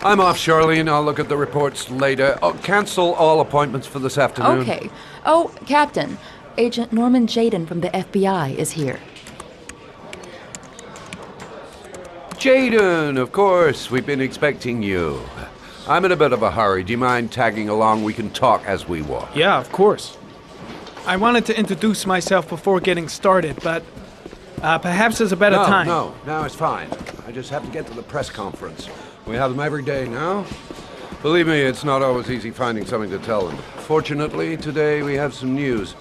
I'm off, Charlene. I'll look at the reports later. Oh, cancel all appointments for this afternoon. Okay. Oh, Captain. Agent Norman Jayden from the FBI is here. Jayden, of course. We've been expecting you. I'm in a bit of a hurry. Do you mind tagging along? We can talk as we walk. Yeah, of course. I wanted to introduce myself before getting started, but perhaps there's a better time. No, it's fine. I just have to get to the press conference. We have them every day now. Believe me, it's not always easy finding something to tell them. Fortunately, today we have some news.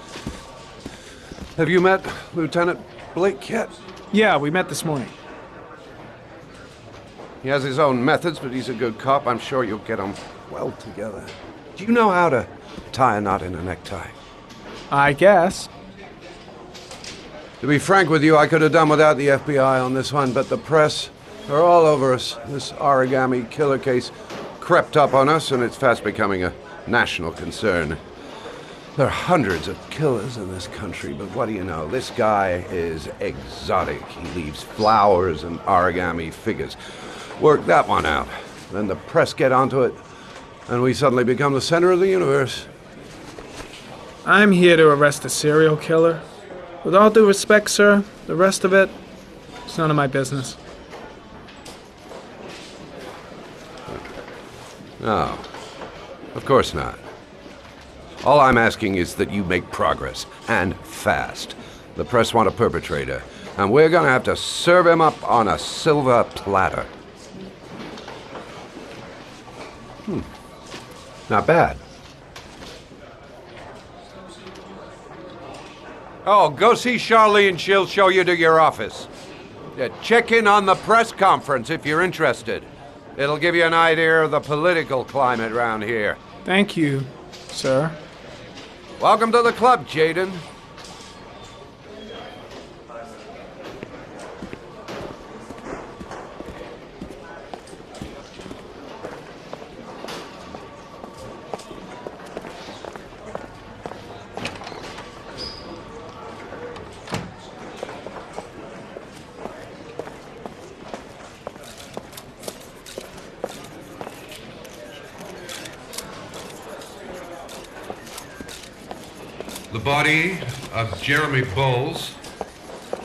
Have you met Lieutenant Blake yet? Yeah, we met this morning. He has his own methods, but he's a good cop. I'm sure you'll get on well together. Do you know how to tie a knot in a necktie? I guess. To be frank with you, I could have done without the FBI on this one, but the press are all over us. This origami killer case crept up on us, and it's fast becoming a national concern. There are hundreds of killers in this country, but what do you know? This guy is exotic. He leaves flowers and origami figures. Work that one out. Then the press get onto it, and we suddenly become the center of the universe. I'm here to arrest a serial killer. With all due respect, sir, the rest of it, it's none of my business. No, of course not. All I'm asking is that you make progress, and fast. The press want a perpetrator, and we're gonna have to serve him up on a silver platter. Not bad. Oh, go see Charlene. She'll show you to your office. Yeah, check in on the press conference if you're interested. It'll give you an idea of the political climate around here. Thank you, sir. Welcome to the club, Jayden. The body of Jeremy Bowles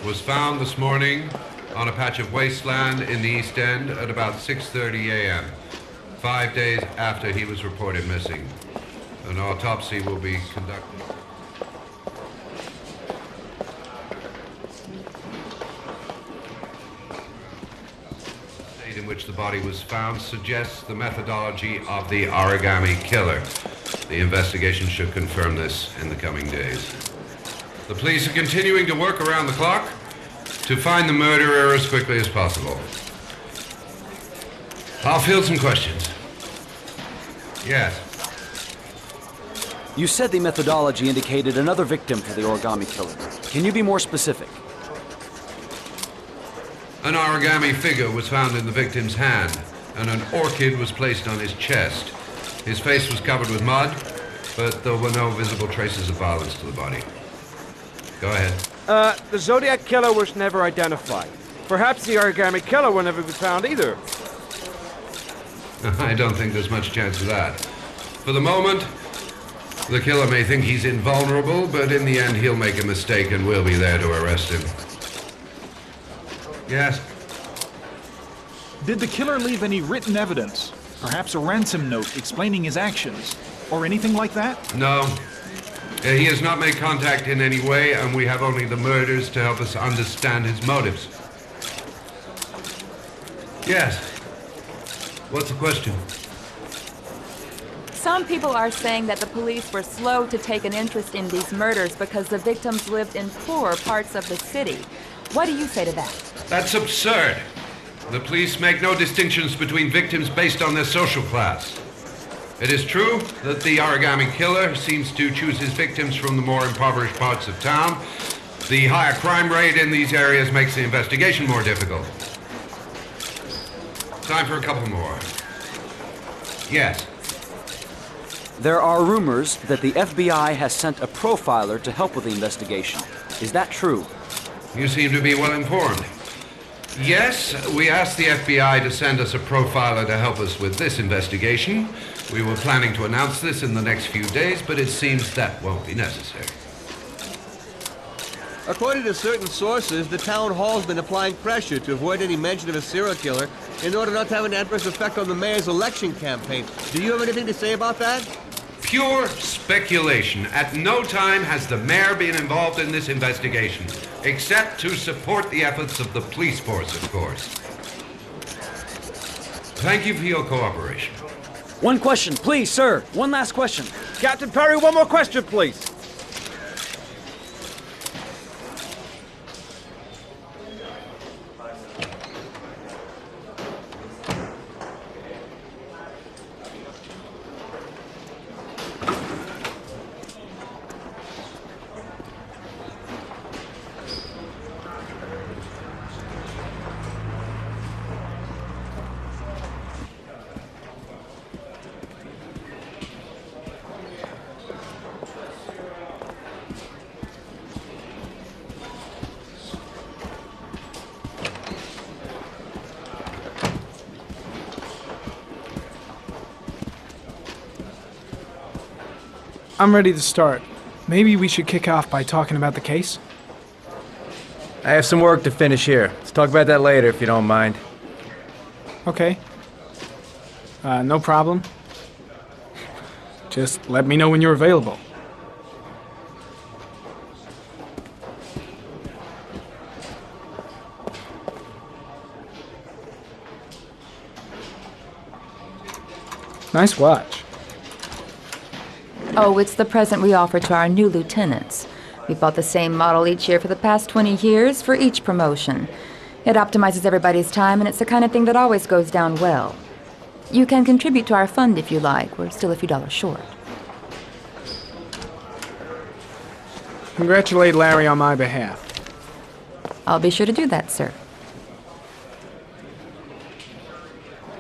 was found this morning on a patch of wasteland in the East End at about 6:30 a.m., 5 days after he was reported missing. An autopsy will be conducted. The date in which the body was found suggests the methodology of the origami killer. The investigation should confirm this in the coming days. The police are continuing to work around the clock to find the murderer as quickly as possible. I'll field some questions. Yes. You said the methodology indicated another victim for the origami killer. Can you be more specific? An origami figure was found in the victim's hand, and an orchid was placed on his chest. His face was covered with mud, but there were no visible traces of violence to the body. Go ahead. The Zodiac Killer was never identified. Perhaps the origami killer will never be found either. I don't think there's much chance of that. For the moment, the killer may think he's invulnerable, but in the end he'll make a mistake and we'll be there to arrest him. Yes? Did the killer leave any written evidence? Perhaps a ransom note explaining his actions? Or anything like that? No. He has not made contact in any way, and we have only the murders to help us understand his motives. Yes. What's the question? Some people are saying that the police were slow to take an interest in these murders because the victims lived in poorer parts of the city. What do you say to that? That's absurd. The police make no distinctions between victims based on their social class. It is true that the origami killer seems to choose his victims from the more impoverished parts of town. The higher crime rate in these areas makes the investigation more difficult. Time for a couple more. Yes. There are rumors that the FBI has sent a profiler to help with the investigation. Is that true? You seem to be well informed. Yes, we asked the FBI to send us a profiler to help us with this investigation. We were planning to announce this in the next few days, but it seems that won't be necessary. According to certain sources, the town hall's been applying pressure to avoid any mention of a serial killer in order not to have an adverse effect on the mayor's election campaign. Do you have anything to say about that? Pure speculation. At no time has the mayor been involved in this investigation, except to support the efforts of the police force, of course. Thank you for your cooperation. One question, please, sir. One last question. Captain Perry, one more question, please. I'm ready to start. Maybe we should kick off by talking about the case? I have some work to finish here. Let's talk about that later if you don't mind. Okay. No problem. Just let me know when you're available. Nice watch. Oh, it's the present we offer to our new lieutenants. We bought the same model each year for the past 20 years for each promotion. It optimizes everybody's time, and it's the kind of thing that always goes down well. You can contribute to our fund if you like. We're still a few dollars short. Congratulate Larry on my behalf. I'll be sure to do that, sir.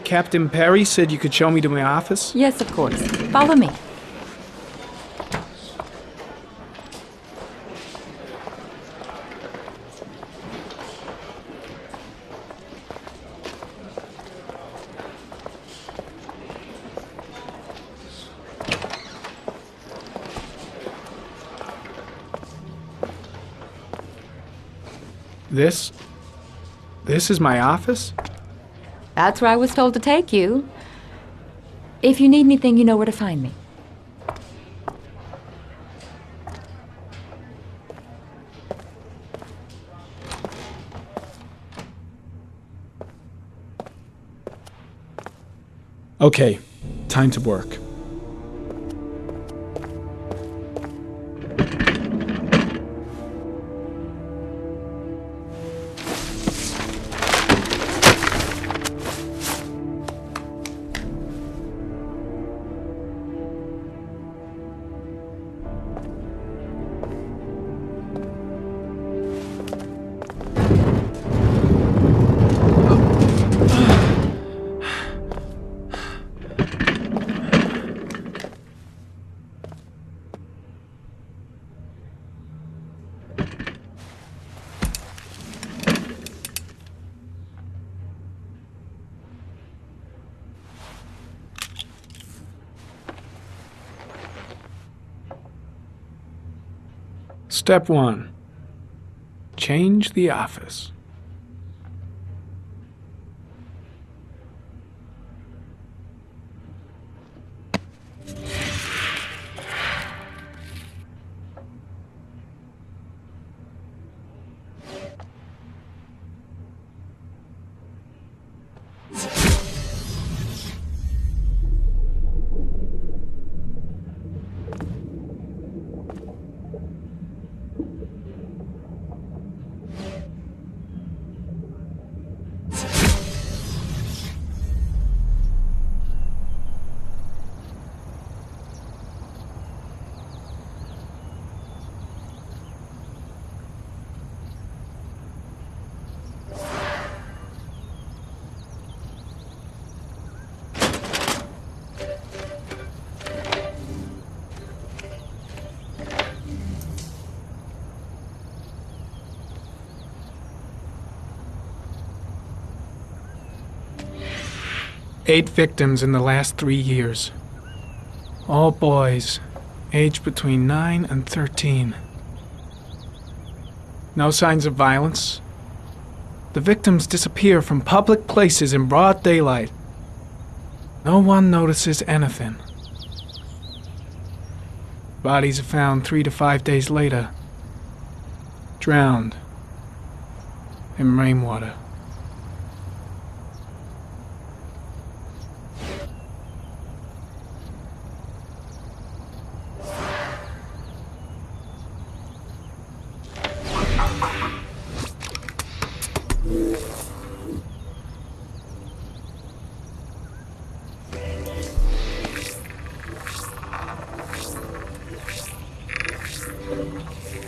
Captain Perry said you could show me to my office? Yes, of course. Follow me. This is my office? That's where I was told to take you. If you need anything, you know where to find me. Okay, time to work. Step 1. Change the office. 8 victims in the last 3 years. All boys, aged between 9 and 13. No signs of violence. The victims disappear from public places in broad daylight. No one notices anything. Bodies are found 3 to 5 days later, drowned in rainwater.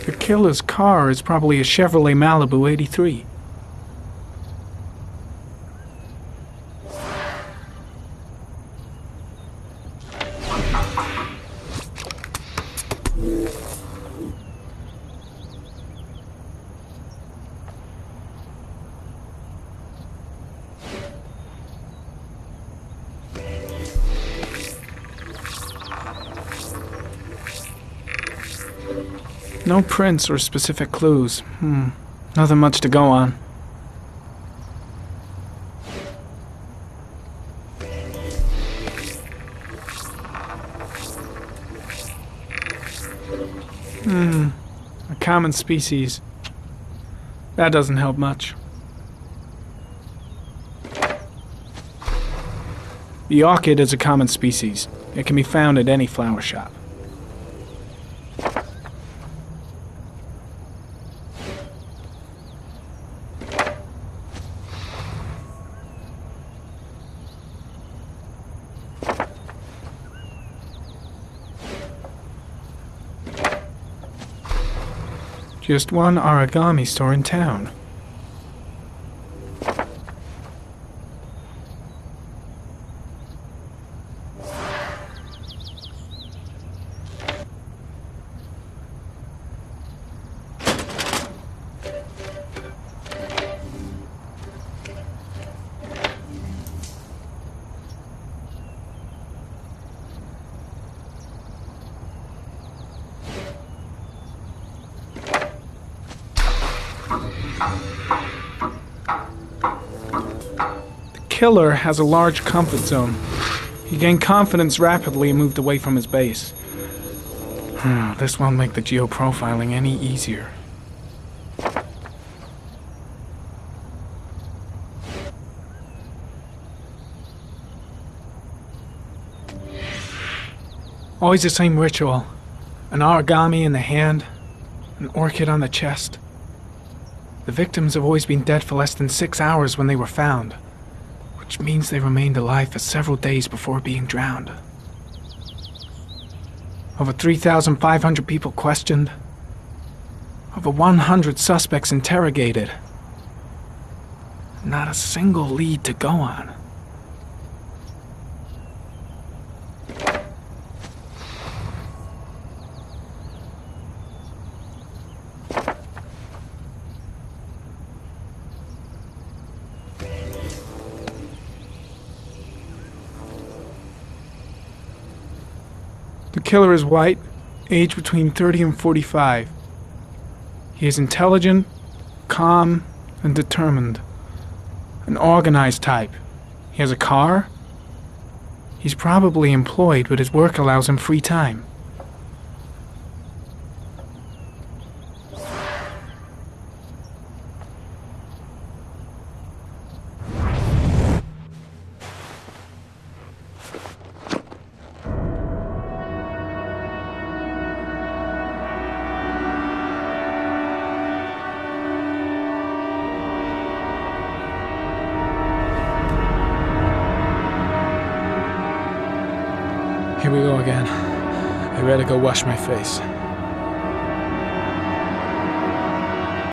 The killer's car is probably a Chevrolet Malibu 83. No prints or specific clues. Nothing much to go on. A common species. That doesn't help much. The orchid is a common species. It can be found at any flower shop. Just one origami store in town. The killer has a large comfort zone. He gained confidence rapidly and moved away from his base. This won't make the geoprofiling any easier. Always the same ritual. An origami in the hand, an orchid on the chest. The victims have always been dead for less than 6 hours when they were found, which means they remained alive for several days before being drowned. Over 3,500 people questioned. Over 100 suspects interrogated. Not a single lead to go on. The killer is white, aged between 30 and 45. He is intelligent, calm, and determined. An organized type. He has a car. He's probably employed, but his work allows him free time. Here we go again. I better go wash my face.